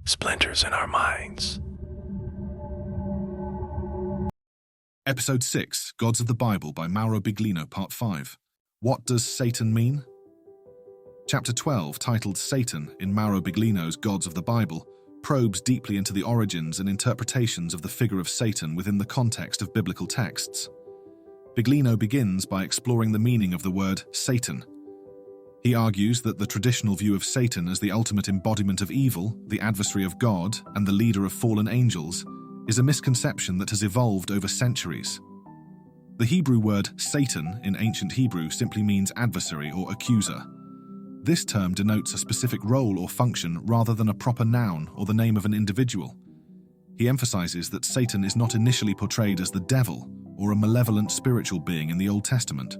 splinters in our minds. Episode 6, Gods of the Bible by Mauro Biglino, Part 5. What does Satan mean? Chapter 12, titled Satan in Mauro Biglino's Gods of the Bible, probes deeply into the origins and interpretations of the figure of Satan within the context of biblical texts. Biglino begins by exploring the meaning of the word Satan. He argues that the traditional view of Satan as the ultimate embodiment of evil, the adversary of God, and the leader of fallen angels is a misconception that has evolved over centuries. The Hebrew word Satan in ancient Hebrew simply means adversary or accuser. This term denotes a specific role or function rather than a proper noun or the name of an individual. He emphasizes that Satan is not initially portrayed as the devil or a malevolent spiritual being in the Old Testament.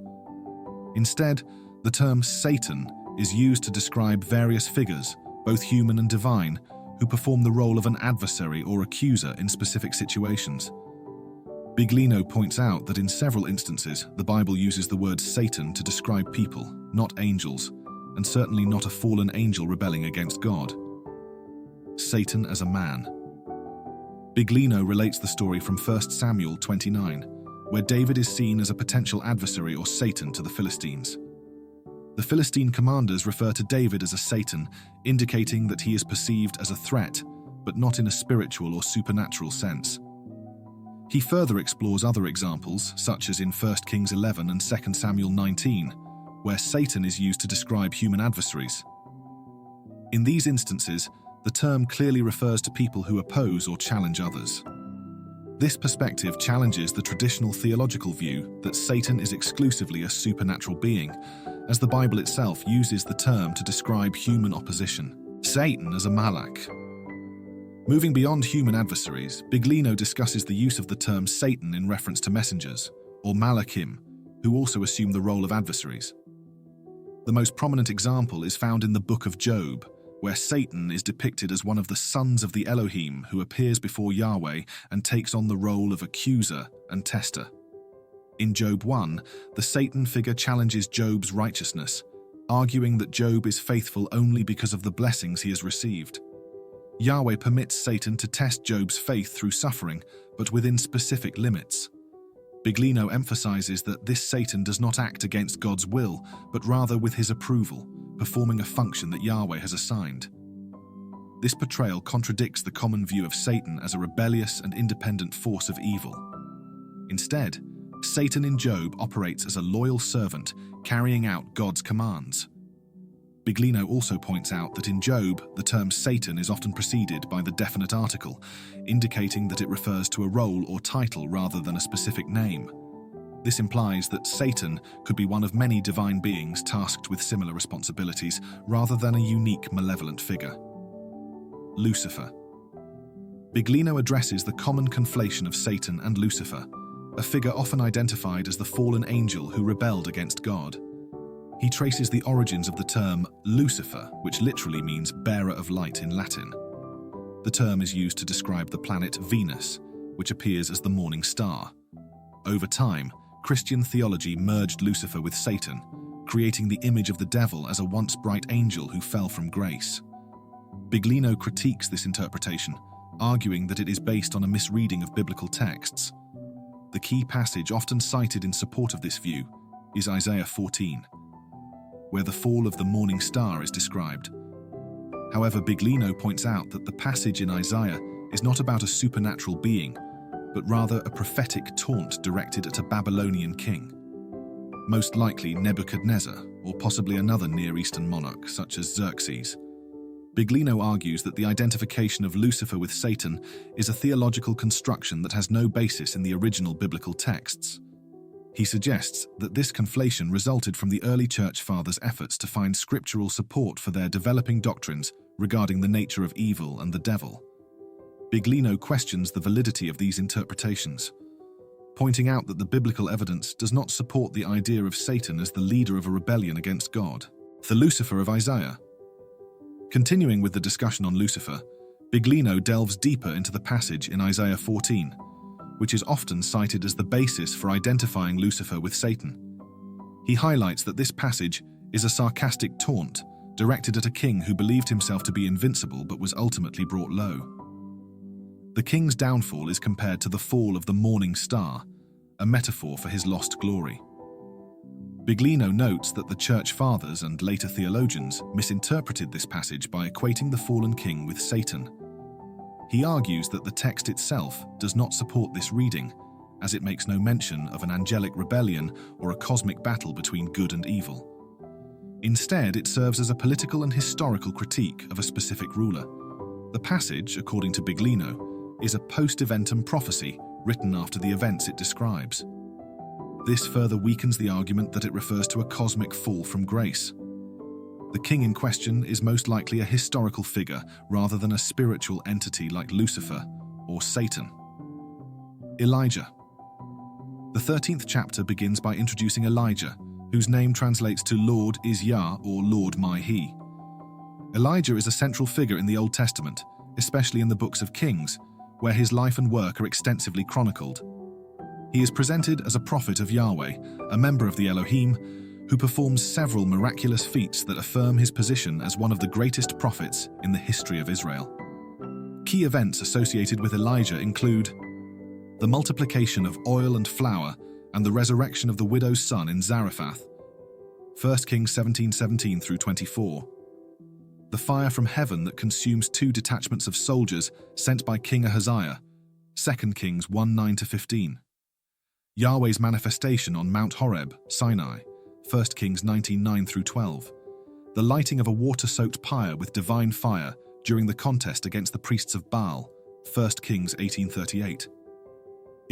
Instead, the term Satan is used to describe various figures, both human and divine, who perform the role of an adversary or accuser in specific situations. Biglino points out that in several instances, the Bible uses the word Satan to describe people, not angels, and certainly not a fallen angel rebelling against God. Satan as a man. Biglino relates the story from 1 Samuel 29, where David is seen as a potential adversary or Satan to the Philistines. The Philistine commanders refer to David as a Satan, indicating that he is perceived as a threat, but not in a spiritual or supernatural sense. He further explores other examples, such as in 1 Kings 11 and 2 Samuel 19, where Satan is used to describe human adversaries. In these instances, the term clearly refers to people who oppose or challenge others. This perspective challenges the traditional theological view that Satan is exclusively a supernatural being, as the Bible itself uses the term to describe human opposition. Satan as a Malakh. Moving beyond human adversaries, Biglino discusses the use of the term Satan in reference to messengers, or Malachim, who also assume the role of adversaries. The most prominent example is found in the book of Job, where Satan is depicted as one of the sons of the Elohim who appears before Yahweh and takes on the role of accuser and tester. In Job 1, the Satan figure challenges Job's righteousness, arguing that Job is faithful only because of the blessings he has received. Yahweh permits Satan to test Job's faith through suffering, but within specific limits. Biglino emphasizes that this Satan does not act against God's will, but rather with his approval, performing a function that Yahweh has assigned. This portrayal contradicts the common view of Satan as a rebellious and independent force of evil. Instead, Satan in Job operates as a loyal servant, carrying out God's commands. Biglino also points out that in Job, the term Satan is often preceded by the definite article, indicating that it refers to a role or title rather than a specific name. This implies that Satan could be one of many divine beings tasked with similar responsibilities, rather than a unique malevolent figure. Lucifer. Biglino addresses the common conflation of Satan and Lucifer, a figure often identified as the fallen angel who rebelled against God. He traces the origins of the term Lucifer, which literally means bearer of light in Latin. The term is used to describe the planet Venus, which appears as the morning star. Over time, Christian theology merged Lucifer with Satan, creating the image of the devil as a once bright angel who fell from grace. Biglino critiques this interpretation, arguing that it is based on a misreading of biblical texts. The key passage often cited in support of this view is Isaiah 14, where the fall of the morning star is described. However, Biglino points out that the passage in Isaiah is not about a supernatural being, but rather a prophetic taunt directed at a Babylonian king, most likely Nebuchadnezzar, or possibly another Near Eastern monarch such as Xerxes. Biglino argues that the identification of Lucifer with Satan is a theological construction that has no basis in the original biblical texts. He suggests that this conflation resulted from the early church fathers' efforts to find scriptural support for their developing doctrines regarding the nature of evil and the devil. Biglino questions the validity of these interpretations, pointing out that the biblical evidence does not support the idea of Satan as the leader of a rebellion against God. The Lucifer of Isaiah. Continuing with the discussion on Lucifer, Biglino delves deeper into the passage in Isaiah 14, which is often cited as the basis for identifying Lucifer with Satan. He highlights that this passage is a sarcastic taunt directed at a king who believed himself to be invincible but was ultimately brought low. The king's downfall is compared to the fall of the morning star, a metaphor for his lost glory. Biglino notes that the Church Fathers and later theologians misinterpreted this passage by equating the fallen king with Satan. He argues that the text itself does not support this reading, as it makes no mention of an angelic rebellion or a cosmic battle between good and evil. Instead, it serves as a political and historical critique of a specific ruler. The passage, according to Biglino, is a post-eventum prophecy written after the events it describes. This further weakens the argument that it refers to a cosmic fall from grace. The king in question is most likely a historical figure rather than a spiritual entity like Lucifer or Satan. Elijah. The 13th chapter begins by introducing Elijah, whose name translates to Lord is Yah or Lord my He. Elijah is a central figure in the Old Testament, especially in the books of Kings, where his life and work are extensively chronicled. He is presented as a prophet of Yahweh, a member of the Elohim, who performs several miraculous feats that affirm his position as one of the greatest prophets in the history of Israel. Key events associated with Elijah include the multiplication of oil and flour and the resurrection of the widow's son in Zarephath, 1 Kings 17:17 through 24. The fire from heaven that consumes 2 detachments of soldiers sent by King Ahaziah, 2 Kings 1:9-15. Yahweh's manifestation on Mount Horeb, Sinai, 1 Kings 19:9 through 12. The lighting of a water-soaked pyre with divine fire during the contest against the priests of Baal, 1 Kings 18:38.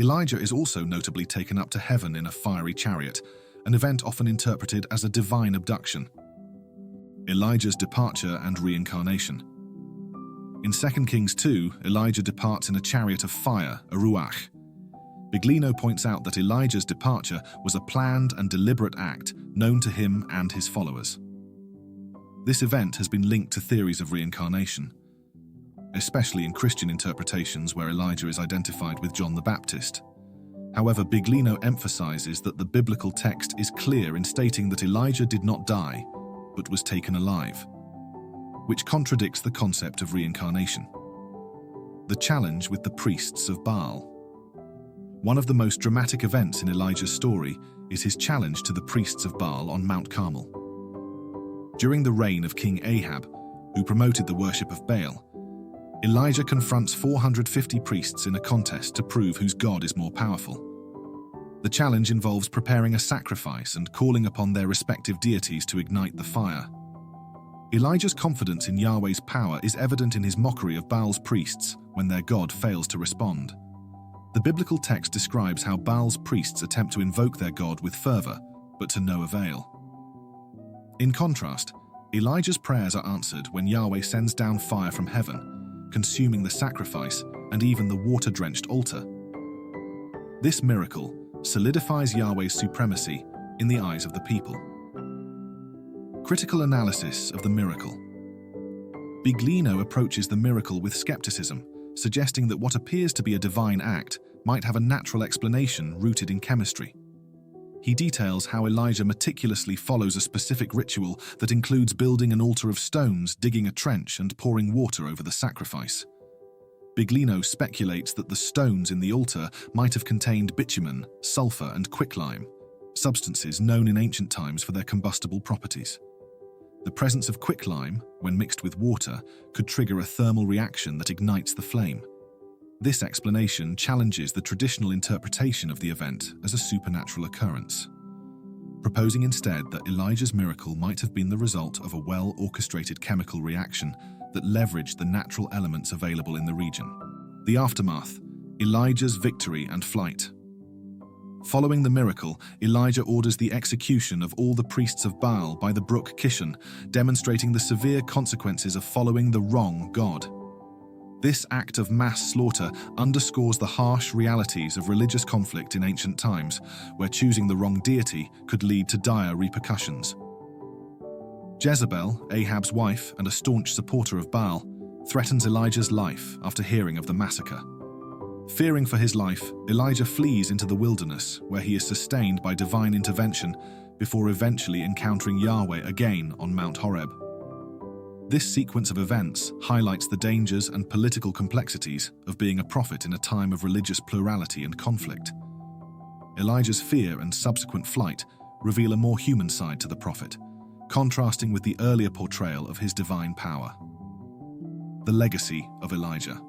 Elijah is also notably taken up to heaven in a fiery chariot, an event often interpreted as a divine abduction. Elijah's departure and reincarnation. In 2 Kings 2, Elijah departs in a chariot of fire, a ruach. Biglino points out that Elijah's departure was a planned and deliberate act known to him and his followers. This event has been linked to theories of reincarnation, especially in Christian interpretations where Elijah is identified with John the Baptist. However, Biglino emphasizes that the biblical text is clear in stating that Elijah did not die, but was taken alive, which contradicts the concept of reincarnation. The challenge with the priests of Baal. One of the most dramatic events in Elijah's story is his challenge to the priests of Baal on Mount Carmel. During the reign of King Ahab, who promoted the worship of Baal, Elijah confronts 450 priests in a contest to prove whose God is more powerful. The challenge involves preparing a sacrifice and calling upon their respective deities to ignite the fire. Elijah's confidence in Yahweh's power is evident in his mockery of Baal's priests when their God fails to respond. The biblical text describes how Baal's priests attempt to invoke their God with fervor, but to no avail. In contrast, Elijah's prayers are answered when Yahweh sends down fire from heaven, consuming the sacrifice and even the water-drenched altar. This miracle solidifies Yahweh's supremacy in the eyes of the people. Critical analysis of the miracle. Biglino approaches the miracle with skepticism, suggesting that what appears to be a divine act might have a natural explanation rooted in chemistry. He details how Elijah meticulously follows a specific ritual that includes building an altar of stones, digging a trench, and pouring water over the sacrifice. Biglino speculates that the stones in the altar might have contained bitumen, sulfur, and quicklime, substances known in ancient times for their combustible properties. The presence of quicklime, when mixed with water, could trigger a thermal reaction that ignites the flame. This explanation challenges the traditional interpretation of the event as a supernatural occurrence, proposing instead that Elijah's miracle might have been the result of a well-orchestrated chemical reaction that leveraged the natural elements available in the region. The aftermath: Elijah's victory and flight. Following the miracle, Elijah orders the execution of all the priests of Baal by the brook Kishon, demonstrating the severe consequences of following the wrong god. This act of mass slaughter underscores the harsh realities of religious conflict in ancient times, where choosing the wrong deity could lead to dire repercussions. Jezebel, Ahab's wife and a staunch supporter of Baal, threatens Elijah's life after hearing of the massacre. Fearing for his life, Elijah flees into the wilderness, where he is sustained by divine intervention before eventually encountering Yahweh again on Mount Horeb. This sequence of events highlights the dangers and political complexities of being a prophet in a time of religious plurality and conflict. Elijah's fear and subsequent flight reveal a more human side to the prophet, contrasting with the earlier portrayal of his divine power. The legacy of Elijah.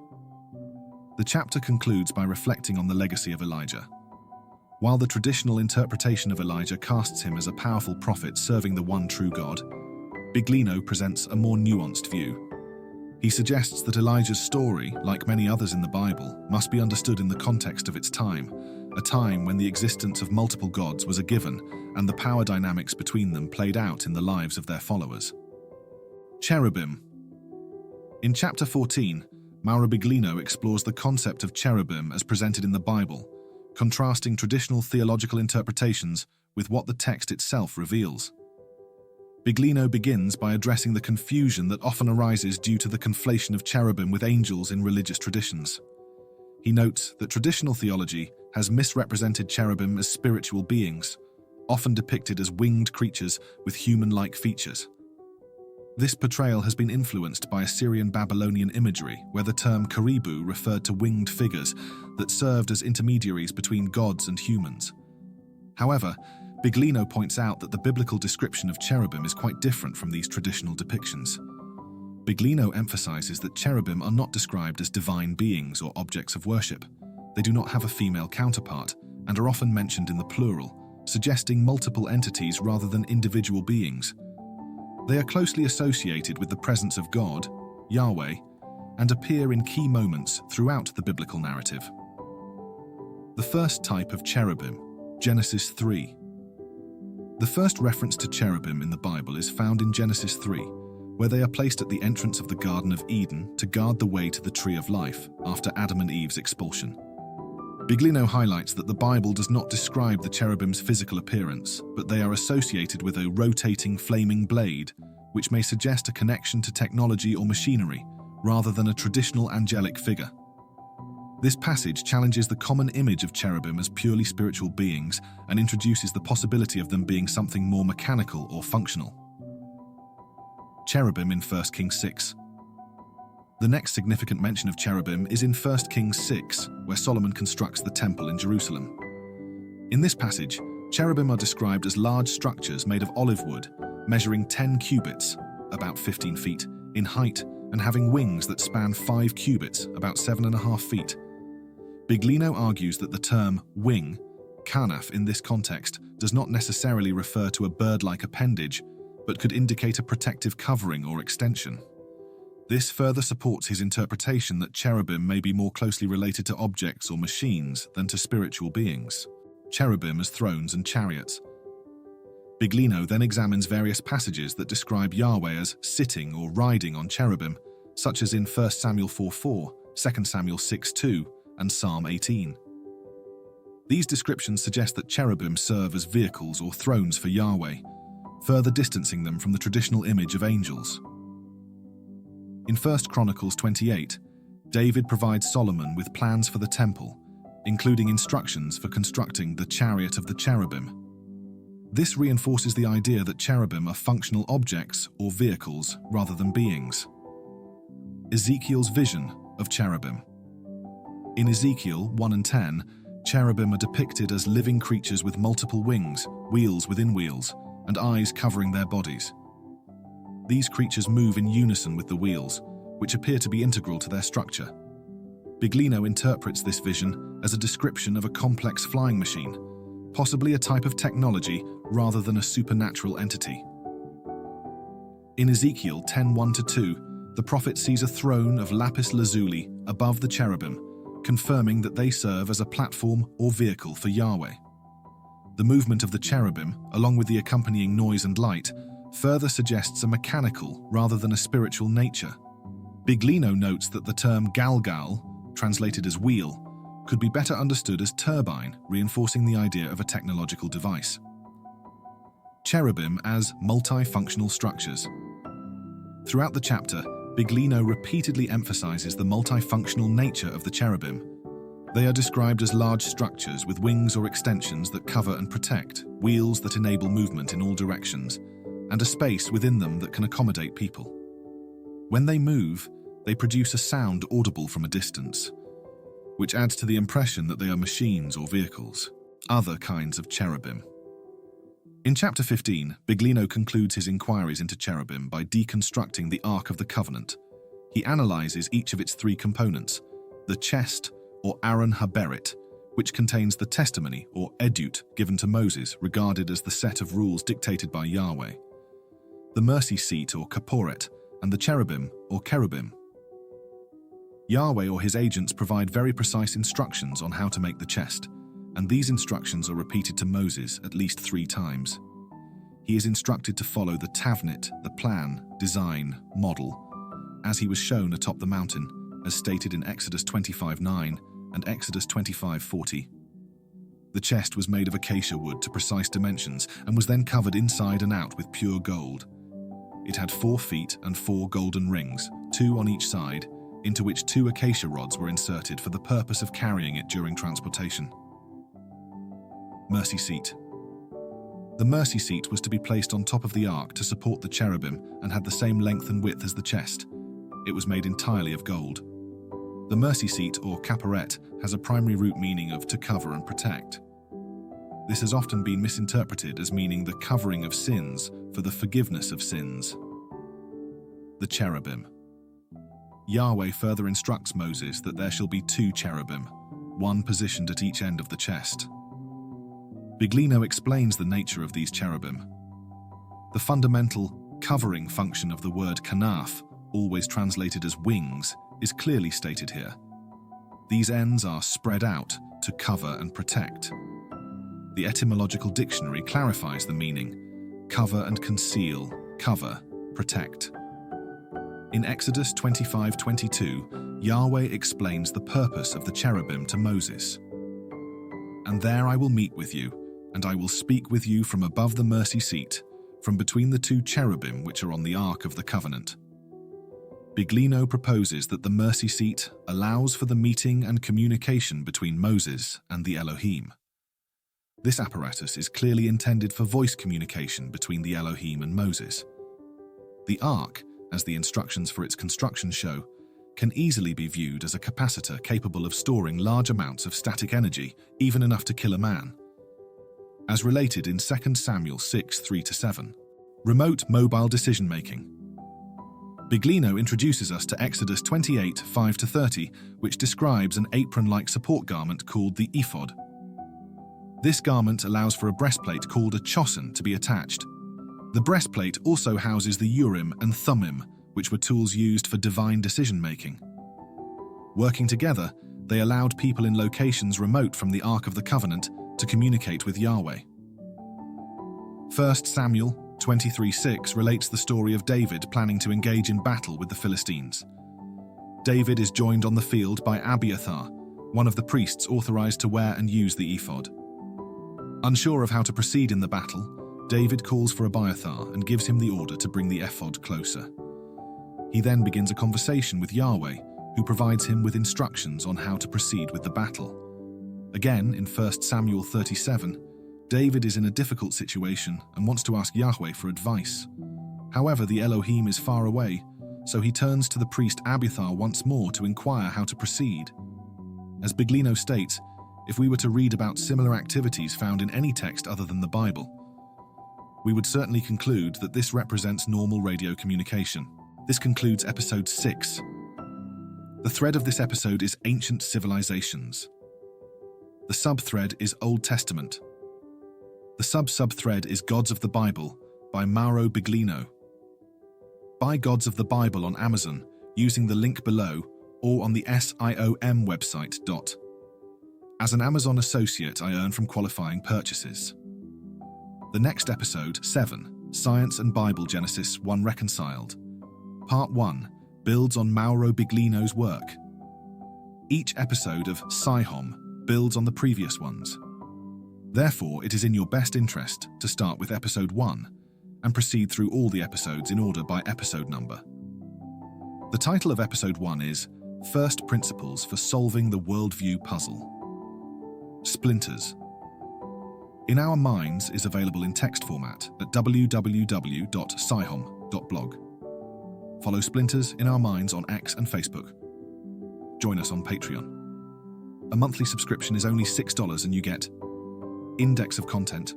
The chapter concludes by reflecting on the legacy of Elijah. While the traditional interpretation of Elijah casts him as a powerful prophet serving the one true God, Biglino presents a more nuanced view. He suggests that Elijah's story, like many others in the Bible, must be understood in the context of its time, a time when the existence of multiple gods was a given and the power dynamics between them played out in the lives of their followers. Cherubim. In chapter 14, Mauro Biglino explores the concept of cherubim as presented in the Bible, contrasting traditional theological interpretations with what the text itself reveals. Biglino begins by addressing the confusion that often arises due to the conflation of cherubim with angels in religious traditions. He notes that traditional theology has misrepresented cherubim as spiritual beings, often depicted as winged creatures with human-like features. This portrayal has been influenced by Assyrian-Babylonian imagery, where the term Cherubim referred to winged figures that served as intermediaries between gods and humans. However, Biglino points out that the biblical description of cherubim is quite different from these traditional depictions. Biglino emphasizes that cherubim are not described as divine beings or objects of worship. They do not have a female counterpart and are often mentioned in the plural, suggesting multiple entities rather than individual beings. They are closely associated with the presence of God, Yahweh, and appear in key moments throughout the biblical narrative. The first type of cherubim, Genesis 3. The first reference to cherubim in the Bible is found in Genesis 3, where they are placed at the entrance of the Garden of Eden to guard the way to the Tree of Life after Adam and Eve's expulsion. Biglino highlights that the Bible does not describe the cherubim's physical appearance, but they are associated with a rotating flaming blade, which may suggest a connection to technology or machinery, rather than a traditional angelic figure. This passage challenges the common image of cherubim as purely spiritual beings and introduces the possibility of them being something more mechanical or functional. Cherubim in 1 Kings 6. The next significant mention of cherubim is in 1 Kings 6, where Solomon constructs the temple in Jerusalem. In this passage, cherubim are described as large structures made of olive wood, measuring 10 cubits, about 15 feet, in height and having wings that span 5 cubits, about 7.5 feet. Biglino argues that the term wing, kanaf in this context, does not necessarily refer to a bird-like appendage, but could indicate a protective covering or extension. This further supports his interpretation that cherubim may be more closely related to objects or machines than to spiritual beings. Cherubim as thrones and chariots. Biglino then examines various passages that describe Yahweh as sitting or riding on cherubim, such as in 1 Samuel 4:4, 2 Samuel 6:2, and Psalm 18. These descriptions suggest that cherubim serve as vehicles or thrones for Yahweh, further distancing them from the traditional image of angels. In 1 Chronicles 28, David provides Solomon with plans for the temple, including instructions for constructing the chariot of the cherubim. This reinforces the idea that cherubim are functional objects or vehicles rather than beings. Ezekiel's vision of cherubim. In Ezekiel 1 and 10, cherubim are depicted as living creatures with multiple wings, wheels within wheels, and eyes covering their bodies. These creatures move in unison with the wheels, which appear to be integral to their structure. Biglino interprets this vision as a description of a complex flying machine, possibly a type of technology rather than a supernatural entity. In Ezekiel 10:1-2, the prophet sees a throne of lapis lazuli above the cherubim, confirming that they serve as a platform or vehicle for Yahweh. The movement of the cherubim, along with the accompanying noise and light, further suggests a mechanical rather than a spiritual nature. Biglino notes that the term galgal, translated as wheel, could be better understood as turbine, reinforcing the idea of a technological device. Cherubim as multifunctional structures. Throughout the chapter, Biglino repeatedly emphasizes the multifunctional nature of the cherubim. They are described as large structures with wings or extensions that cover and protect, wheels that enable movement in all directions, and a space within them that can accommodate people. When they move, they produce a sound audible from a distance, which adds to the impression that they are machines or vehicles, other kinds of cherubim. In chapter 15, Biglino concludes his inquiries into cherubim by deconstructing the Ark of the Covenant. He analyzes each of its three components: the chest, or Aaron HaBerit, which contains the testimony, or edut, given to Moses, regarded as the set of rules dictated by Yahweh; the mercy seat, or Kaporet, and the cherubim, or Cherubim. Yahweh or his agents provide very precise instructions on how to make the chest, and these instructions are repeated to Moses at least 3 times. He is instructed to follow the tavnit, the plan, design, model, as he was shown atop the mountain, as stated in Exodus 25:9 and Exodus 25:40. The chest was made of acacia wood to precise dimensions and was then covered inside and out with pure gold. It had 4 feet and 4 golden rings, 2 on each side, into which 2 acacia rods were inserted for the purpose of carrying it during transportation. Mercy seat. The mercy seat was to be placed on top of the ark to support the cherubim and had the same length and width as the chest. It was made entirely of gold. The mercy seat, or kaporet, has a primary root meaning of to cover and protect. This has often been misinterpreted as meaning the covering of sins for the forgiveness of sins. The cherubim. Yahweh further instructs Moses that there shall be 2 cherubim, one positioned at each end of the chest. Biglino explains the nature of these cherubim. The fundamental covering function of the word kanaf, always translated as wings, is clearly stated here. These ends are spread out to cover and protect. The etymological dictionary clarifies the meaning: cover and conceal, cover, protect. In Exodus 25:22, Yahweh explains the purpose of the cherubim to Moses. "And there I will meet with you, and I will speak with you from above the mercy seat, from between the 2 cherubim which are on the Ark of the Covenant." Biglino proposes that the mercy seat allows for the meeting and communication between Moses and the Elohim. This apparatus is clearly intended for voice communication between the Elohim and Moses. The Ark, as the instructions for its construction show, can easily be viewed as a capacitor capable of storing large amounts of static energy, even enough to kill a man. As related in 2 Samuel 6:3-7. Remote mobile decision-making. Biglino introduces us to Exodus 28:5-30, which describes an apron-like support garment called the ephod. This garment allows for a breastplate called a chosin to be attached. The breastplate also houses the Urim and Thummim, which were tools used for divine decision-making. Working together, they allowed people in locations remote from the Ark of the Covenant to communicate with Yahweh. 1 Samuel 23:6 relates the story of David planning to engage in battle with the Philistines. David is joined on the field by Abiathar, one of the priests authorized to wear and use the ephod. Unsure of how to proceed in the battle, David calls for Abiathar and gives him the order to bring the ephod closer. He then begins a conversation with Yahweh, who provides him with instructions on how to proceed with the battle. Again, in 1 Samuel 37, David is in a difficult situation and wants to ask Yahweh for advice. However, the Elohim is far away, so he turns to the priest Abiathar once more to inquire how to proceed. As Biglino states, if we were to read about similar activities found in any text other than the Bible, we would certainly conclude that this represents normal radio communication. This concludes episode 6. The thread of this episode is ancient civilizations. The sub-thread is Old Testament. The sub-thread is Gods of the Bible by Mauro Biglino. Buy Gods of the Bible on Amazon using the link below or on the SIOM website. As an Amazon associate, I earn from qualifying purchases. The next episode, 7, Science and Bible Genesis 1 Reconciled. Part 1 builds on Mauro Biglino's work. Each episode of SIHOM builds on the previous ones. Therefore, it is in your best interest to start with episode 1 and proceed through all the episodes in order by episode number. The title of episode 1 is First Principles for Solving the Worldview Puzzle. Splinters. In Our Minds is available in text format at www.sihom.blog. Follow Splinters in Our Minds on X and Facebook. Join us on Patreon. A monthly subscription is only $6 and you get index of content,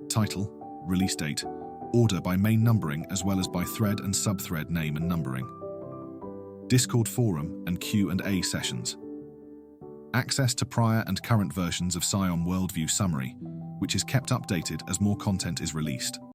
title, release date, order by main numbering as well as by thread and sub-thread name and numbering, Discord forum and Q&A sessions, access to prior and current versions of Scion Worldview Summary, which is kept updated as more content is released.